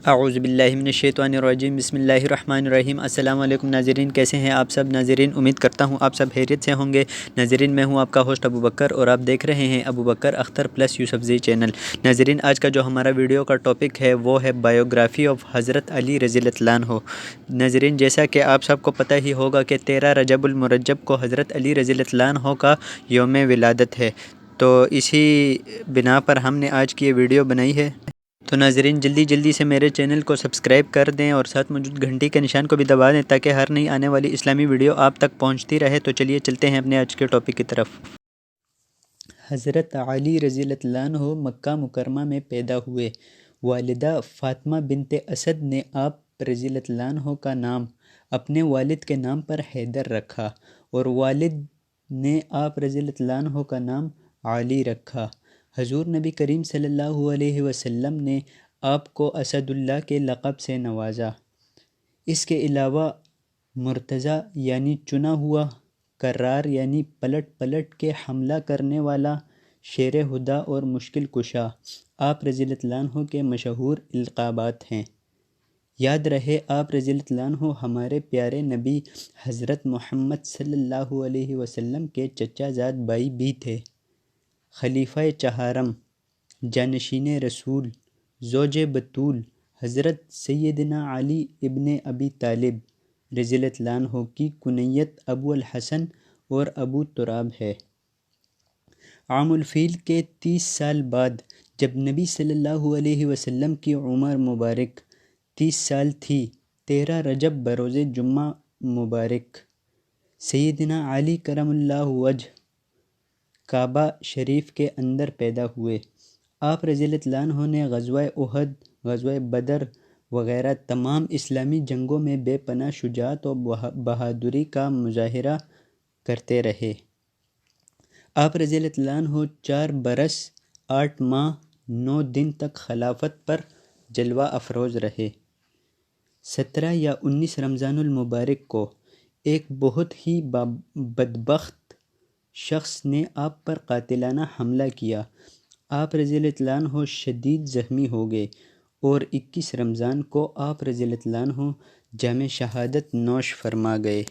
اعوذ باللہ من الشیطان الرجیم، بسم اللہ الرحمن الرحیم۔ السلام علیکم ناظرین، کیسے ہیں آپ سب ناظرین؟ امید کرتا ہوں آپ سب خیریت سے ہوں گے ناظرین۔ میں ہوں آپ کا ہوسٹ ابو بکر اور آپ دیکھ رہے ہیں ابو بکر اختر پلس یوسفزئی چینل۔ ناظرین، آج کا جو ہمارا ویڈیو کا ٹاپک ہے وہ ہے بایوگرافی آف حضرت علی رضی اللہ عنہ۔ ناظرین، جیسا کہ آپ سب کو پتہ ہی ہوگا کہ 13 رجب المرجب کو حضرت علی رضی اللہ عنہ کا یوم ولادت ہے، تو اسی بنا پر ہم نے آج کی یہ ویڈیو بنائی ہے۔ تو ناظرین، جلدی سے میرے چینل کو سبسکرائب کر دیں اور ساتھ موجود گھنٹی کے نشان کو بھی دبا دیں تاکہ ہر نئی آنے والی اسلامی ویڈیو آپ تک پہنچتی رہے۔ تو چلیے چلتے ہیں اپنے آج کے ٹاپک کی طرف۔ حضرت علی رضی اللہ عنہ مکہ مکرمہ میں پیدا ہوئے۔ والدہ فاطمہ بنت اسد نے آپ رضی اللہ عنہ کا نام اپنے والد کے نام پر حیدر رکھا اور والد نے آپ رضی اللہ عنہ کا نام علی رکھا۔ حضور نبی کریم صلی اللہ علیہ وسلم نے آپ کو اسد اللہ کے لقب سے نوازا۔ اس کے علاوہ مرتضیٰ یعنی چنا ہوا، کرار یعنی پلٹ کے حملہ کرنے والا، شیر ہدا اور مشکل کشا آپ رضی اللہ عنہ کے مشہور القابات ہیں۔ یاد رہے، آپ رضی اللہ عنہ ہمارے پیارے نبی حضرت محمد صلی اللہ علیہ وسلم کے چچا زاد بھائی بھی تھے۔ خلیفہ چہارم، جانشین رسول، زوج بطول حضرت سیدنا علی ابن ابی طالب رضی اللہ عنہ کی کنیت ابو الحسن اور ابو تراب ہے۔ عام الفیل کے 30 سال بعد جب نبی صلی اللہ علیہ وسلم کی عمر مبارک 30 سال تھی، 13 رجب بروز جمعہ مبارک سیدنا علی کرم اللہ وجہ کعبہ شریف کے اندر پیدا ہوئے۔ آپ رضی اللہ عنہ نے غزوہ احد، غزوہ بدر وغیرہ تمام اسلامی جنگوں میں بے پناہ شجاعت و بہادری کا مظاہرہ کرتے رہے۔ آپ رضی اللہ عنہ 4 برس 8 ماہ 9 دن تک خلافت پر جلوہ افروز رہے۔ 17 یا 19 رمضان المبارک کو ایک بہت ہی بدبخت شخص نے آپ پر قاتلانہ حملہ کیا۔ آپ رضی اللہ عنہ شدید زخمی ہو گئے اور 21 رمضان کو آپ رضی اللہ عنہ جام شہادت نوش فرما گئے۔